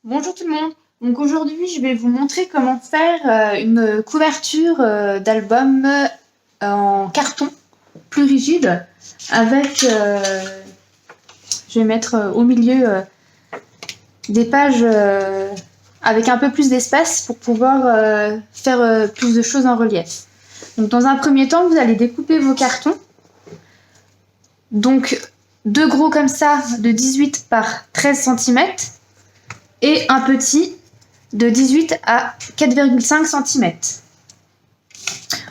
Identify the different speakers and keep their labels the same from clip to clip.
Speaker 1: Bonjour tout le monde. Donc aujourd'hui, je vais vous montrer comment faire une couverture d'album en carton plus rigide avec, je vais mettre au milieu des pages avec un peu plus d'espace pour pouvoir faire plus de choses en relief. Donc dans un premier temps, vous allez découper vos cartons. Donc deux gros comme ça de 18 par 13 cm et un petit de 18 à 4,5 cm.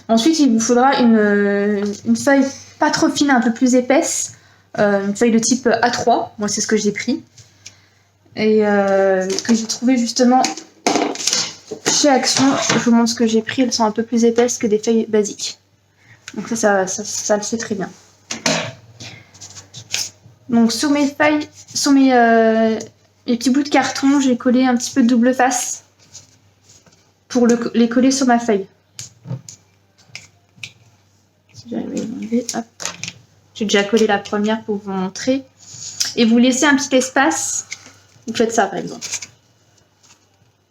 Speaker 1: Ensuite, il vous faudra une feuille pas trop fine, un peu plus épaisse, une feuille de type A3, moi c'est ce que j'ai pris, et que j'ai trouvé justement chez Action. Je vous montre ce que j'ai pris, elles sont un peu plus épaisses que des feuilles basiques. Donc ça le fait très bien. Donc sur mes feuilles, sur mes petits bouts de carton, j'ai collé un petit peu de double face pour les coller sur ma feuille. Si j'arrive à les enlever, hop. J'ai déjà collé la première pour vous montrer. Et vous laissez un petit espace. Vous faites ça par exemple.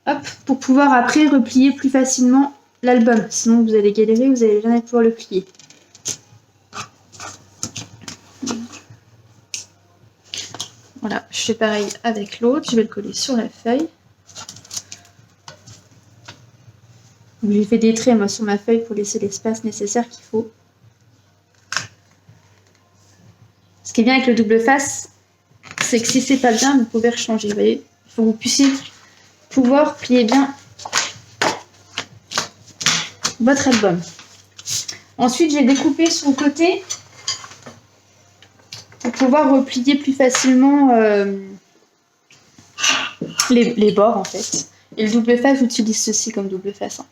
Speaker 1: Hop, pour pouvoir après replier plus facilement l'album. Sinon vous allez galérer, vous n'allez jamais pouvoir le plier. Voilà, je fais pareil avec l'autre. Je vais le coller sur la feuille. J'ai fait des traits moi sur ma feuille pour laisser l'espace nécessaire qu'il faut. Ce qui est bien avec le double face, c'est que si c'est pas bien, vous pouvez rechanger. Vous voyez, il faut que vous puissiez pouvoir plier bien votre album. Ensuite, j'ai découpé sur le côté pour pouvoir replier plus facilement les bords en fait. Et le double face, j'utilise ceci comme double face. Hein.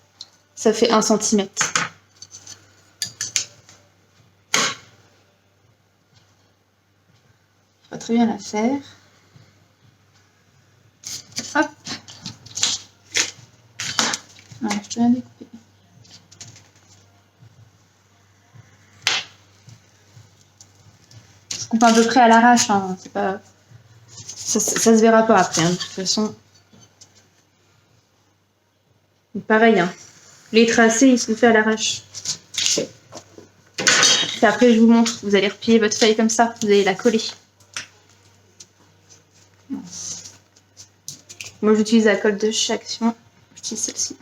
Speaker 1: Ça fait 1 cm. Pas très bien la faire. Hop. Voilà, je peux bien découper. Je coupe à peu près à l'arrache. Hein. C'est pas... ça se verra pas après. Hein, de toute façon. Donc, pareil. Hein. Les tracés, ils sont faits à l'arrache. Et après, je vous montre. Vous allez replier votre feuille comme ça. Vous allez la coller. Moi, j'utilise la colle de chez Action. J'utilise celle-ci.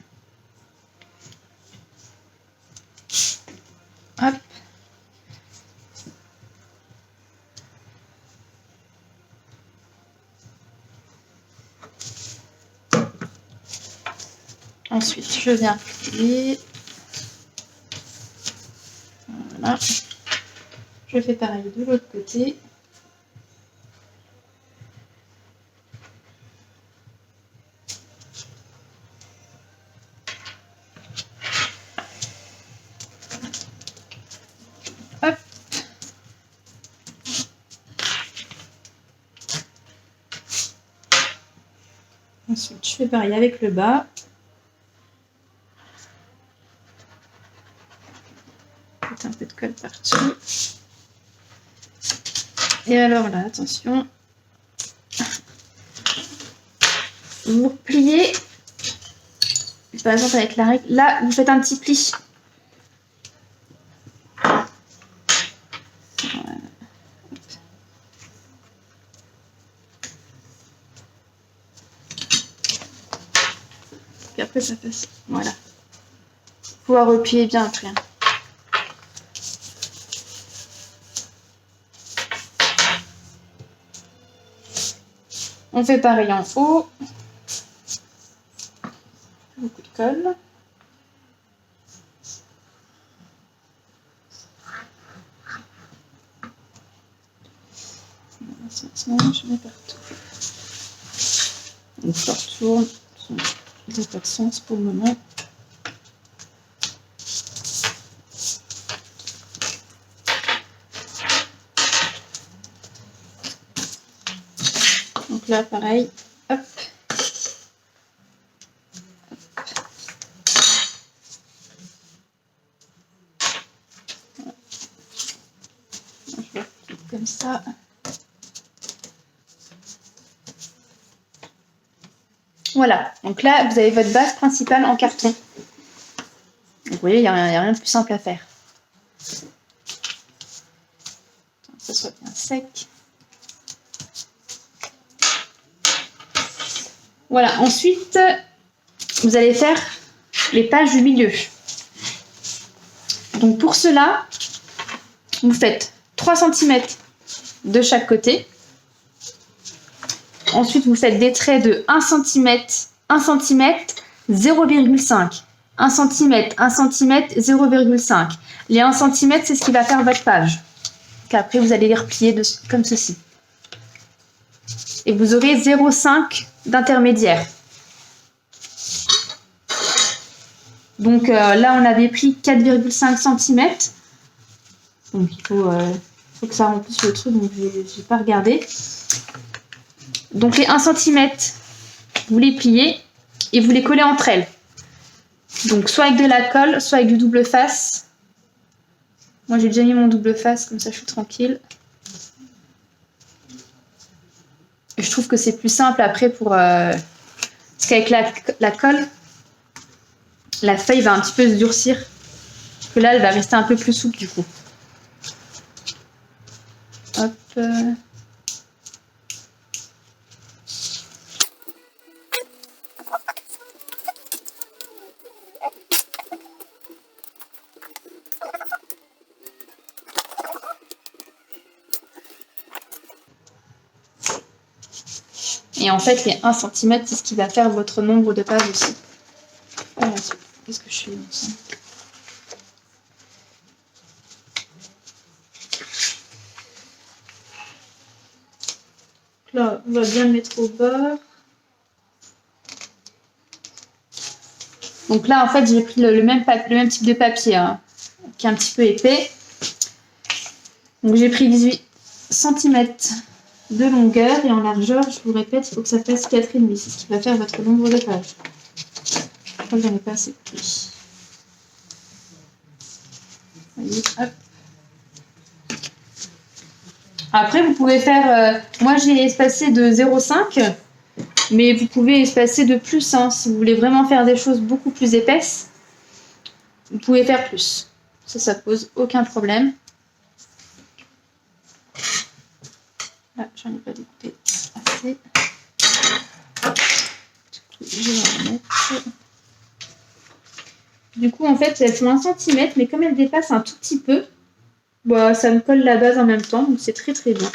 Speaker 1: Hop. Ensuite, je viens plier. Voilà. Je fais pareil de l'autre côté. Hop. Ensuite, je fais pareil avec le bas. Mettre un peu de colle partout. Et alors là, attention. Vous repliez. Par exemple, avec la règle. Là, vous faites un petit pli. Voilà. Puis après, ça passe. Voilà. Pouvoir replier bien après. On fait pareil en haut. Beaucoup de colle. Maintenant, je mets partout. Donc, je retourne. Ça n'a pas de sens pour le moment. Donc là, pareil. Hop. Je vais comme ça. Voilà, donc là, vous avez votre base principale en carton. Donc, vous voyez, il n'y a rien de plus simple à faire. Que ça soit bien sec. Voilà, ensuite, vous allez faire les pages du milieu. Donc pour cela, vous faites 3 cm de chaque côté. Ensuite, vous faites des traits de 1 cm, 1 cm, 0,5. 1 cm, 1 cm, 0,5. Les 1 cm, c'est ce qui va faire votre page. Après, vous allez les replier comme ceci. Et vous aurez 0,5 d'intermédiaire. Donc là, on avait pris 4,5 cm. Donc il faut que ça remplisse le truc, donc je n'ai pas regardé. Donc les 1 cm, vous les pliez et vous les collez entre elles. Donc soit avec de la colle, soit avec du double face. Moi j'ai déjà mis mon double face, comme ça je suis tranquille. Et je trouve que c'est plus simple après pour... parce qu'avec la colle, la feuille va un petit peu se durcir. Parce que là, elle va rester un peu plus souple du coup. Hop. Et en fait, les 1 cm, c'est ce qui va faire votre nombre de pages aussi. Voilà. Qu'est-ce que je fais ici ? Là, on va bien le mettre au bord. Donc là, en fait, j'ai pris le même type de papier, hein, qui est un petit peu épais. Donc j'ai pris 18 cm de longueur et en largeur, je vous répète, il faut que ça fasse 4,5. C'est ce qui va faire votre nombre de pages. Je crois que j'en ai pas assez pris. Voyez, hop. Après, vous pouvez faire... moi, j'ai espacé de 0,5, mais vous pouvez espacer de plus. Hein, si vous voulez vraiment faire des choses beaucoup plus épaisses, vous pouvez faire plus. Ça pose aucun problème. Là, j'en ai pas découpé assez. Je vais en remettre. Du coup, en fait, elles font 1 cm, mais comme elles dépassent un tout petit peu, bah, ça me colle la base en même temps, donc c'est très très bien.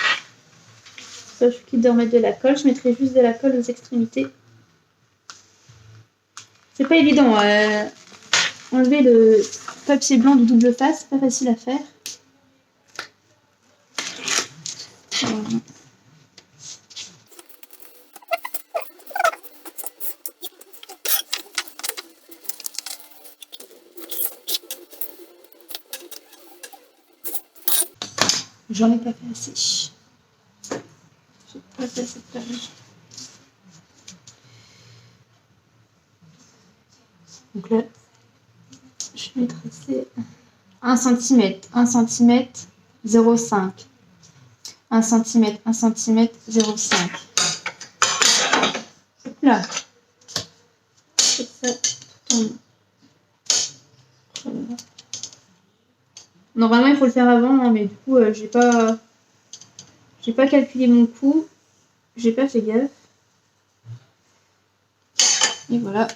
Speaker 1: Ça, je quitte de remettre de la colle. Je mettrai juste de la colle aux extrémités. C'est pas évident. Enlever le papier blanc du double face, c'est pas facile à faire. Voilà. J'en ai pas fait assez. J'ai pas fait cette page. Donc là, je vais tracer 1 cm, 1 cm, 0,5. 1 cm, 1 cm, 0,5. Là. C'est ça. Normalement, il faut le faire avant, hein, mais du coup, j'ai pas calculé mon coût. J'ai pas fait gaffe. Et voilà.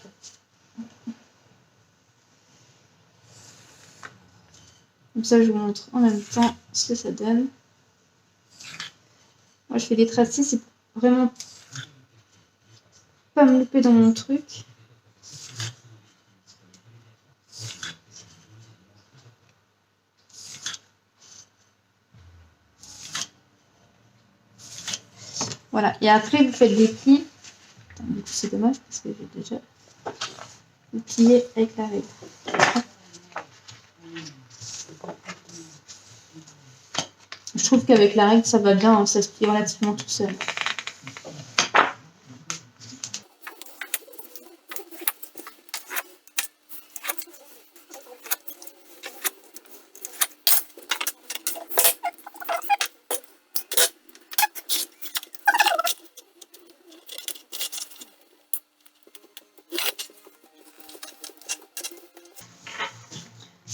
Speaker 1: Comme ça, je vous montre en même temps ce que ça donne. Moi, je fais des tracés, c'est vraiment pas me louper dans mon truc. Voilà, et après vous faites des plis. Du coup, c'est dommage parce que j'ai déjà plié avec la règle. Je trouve qu'avec la règle, ça va bien, hein, ça se plie relativement tout seul.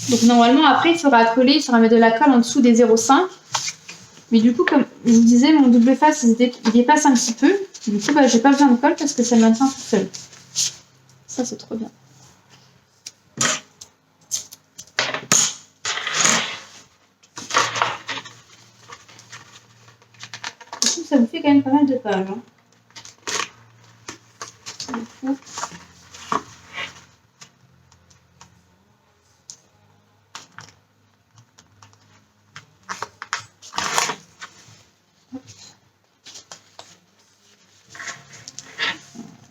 Speaker 1: Donc normalement après il faudra coller, il faudra mettre de la colle en dessous des 0,5. Mais du coup comme je vous disais, mon double face il dépasse un petit peu. Du coup bah, j'ai pas besoin de colle parce que ça le maintient tout seul. Ça c'est trop bien. Ça vous fait quand même pas mal de pages. Hein. Du coup,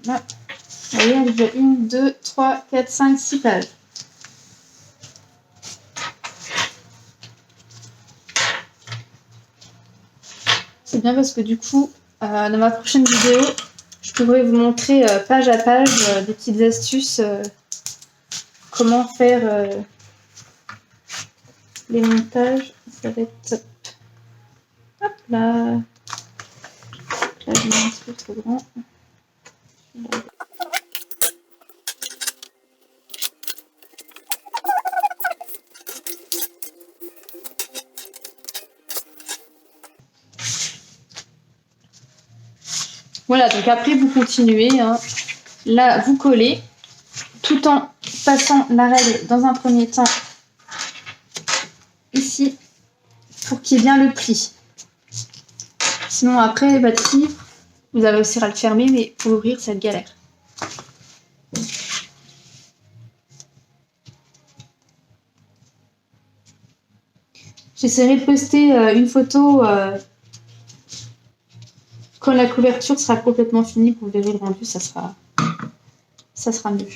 Speaker 1: là, vous voyez, j'ai 1, 2, 3, 4, 5, 6 pages. C'est bien parce que du coup, dans ma prochaine vidéo, je pourrais vous montrer page à page des petites astuces, comment faire les montages. Ça va être top. Hop là. Là, je mets un petit peu trop grand. Voilà, donc après vous continuez. Hein. Là, vous collez tout en passant la règle dans un premier temps ici pour qu'il y ait bien le pli. Sinon après votre livre, vous allez réussir à le fermer, mais pour l'ouvrir, c'est galère. J'essaierai de poster une photo quand la couverture sera complètement finie. Vous verrez le rendu, ça sera mieux.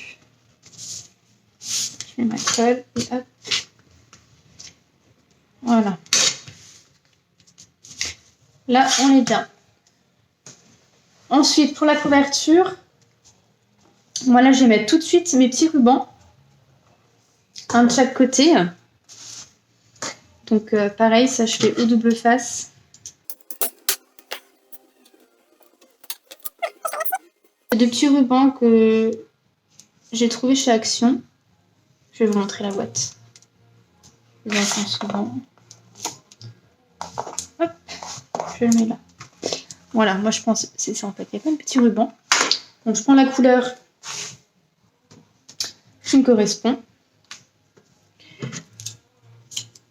Speaker 1: Je mets ma colle et hop. Voilà. Là, on est bien. Ensuite, pour la couverture, moi là, je vais mettre tout de suite mes petits rubans. Un de chaque côté. Donc, pareil, ça, je fais au double face. Deux petits rubans que j'ai trouvé chez Action. Je vais vous montrer la boîte. Ils en font souvent. Hop, je le mets là. Voilà, moi je pense c'est ça en fait. Il y a plein de petits rubans. Donc je prends la couleur qui me correspond.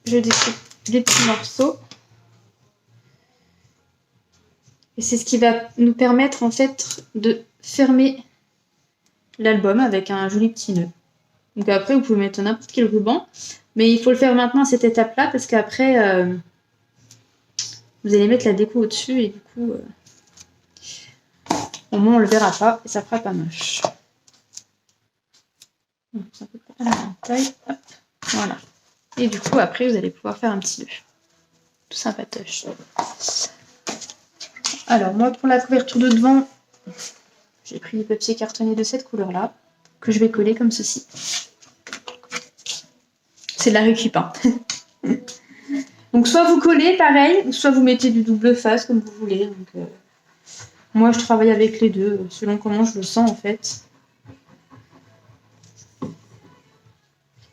Speaker 1: Je découpe des petits morceaux. Et c'est ce qui va nous permettre en fait de fermer l'album avec un joli petit nœud. Donc après vous pouvez mettre n'importe quel ruban. Mais il faut le faire maintenant à cette étape-là parce qu'après vous allez mettre la déco au-dessus et du coup au moins on le verra pas et ça fera pas moche. Donc, ça peut pas à la même taille. Hop, voilà. Et du coup après vous allez pouvoir faire un petit nœud. Tout sympatoche. Alors moi pour la couverture de devant, j'ai pris du papier cartonné de cette couleur-là que je vais coller comme ceci. C'est de la récup. Hein. Donc soit vous collez pareil, soit vous mettez du double face comme vous voulez. Donc, moi je travaille avec les deux, selon comment je le sens en fait.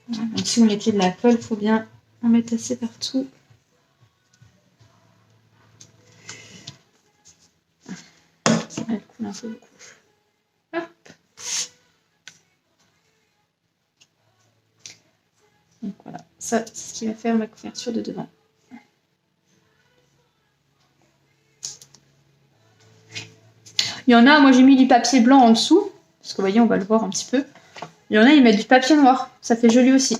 Speaker 1: Donc si vous mettez de la colle, il faut bien en mettre assez partout. Elle coule un peu beaucoup. Hop. Donc voilà, ça c'est ce qui va faire ma couverture de devant. Il y en a, moi j'ai mis du papier blanc en dessous, parce que vous voyez, on va le voir un petit peu. Il y en a, ils mettent du papier noir, ça fait joli aussi.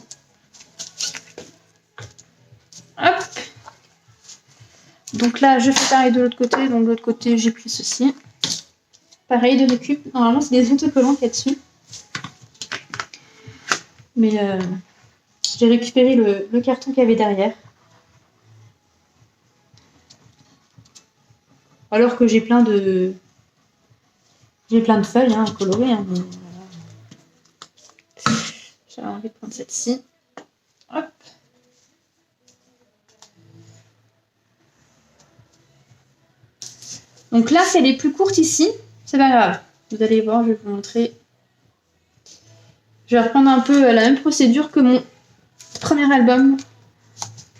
Speaker 1: Hop. Donc là, je fais pareil de l'autre côté, donc de l'autre côté, j'ai pris ceci. Pareil de récup, normalement c'est des autocollants qu'il y a dessus. Mais j'ai récupéré le carton qu'il y avait derrière. Alors que j'ai plein de feuilles hein, colorées. Hein, mais voilà. J'avais envie de prendre celle-ci. Hop. Donc là, c'est les plus courtes ici. C'est pas grave. Vous allez voir, je vais vous montrer. Je vais reprendre un peu la même procédure que mon premier album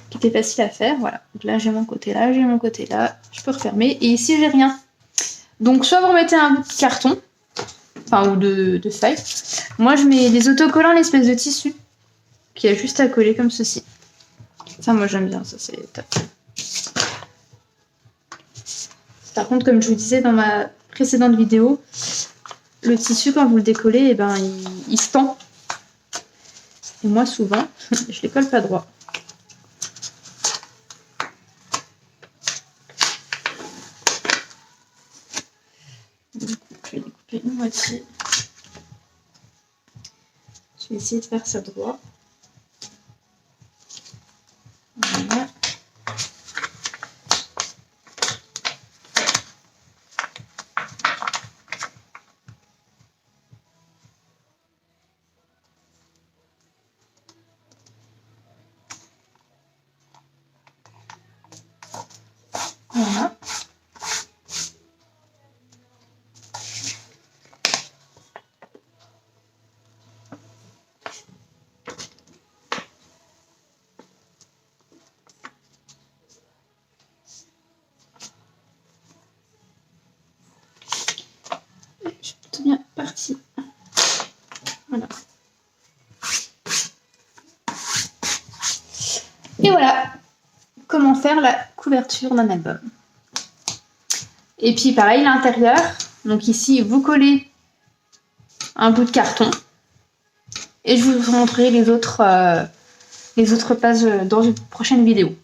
Speaker 1: qui était facile à faire. Voilà. Donc là, j'ai mon côté là, j'ai mon côté là. Je peux refermer. Et ici, j'ai rien. Donc, soit vous remettez un bout de carton, enfin, ou de feuille. Moi, je mets des autocollants, l'espèce de tissu qui a juste à coller comme ceci. Ça, moi, j'aime bien. Ça, c'est top. Par contre, comme je vous disais dans ma précédente vidéo, le tissu, quand vous le décollez, eh ben, il se tend. Et moi, souvent, je les colle pas droit. Du coup, je vais découper une moitié. Je vais essayer de faire ça droit. Voilà. Voilà. Je suis plutôt bien partie. Voilà. Et voilà comment faire la couverture d'un album. Et puis pareil, l'intérieur. Donc ici, vous collez un bout de carton. Et je vous montrerai les autres pages dans une prochaine vidéo.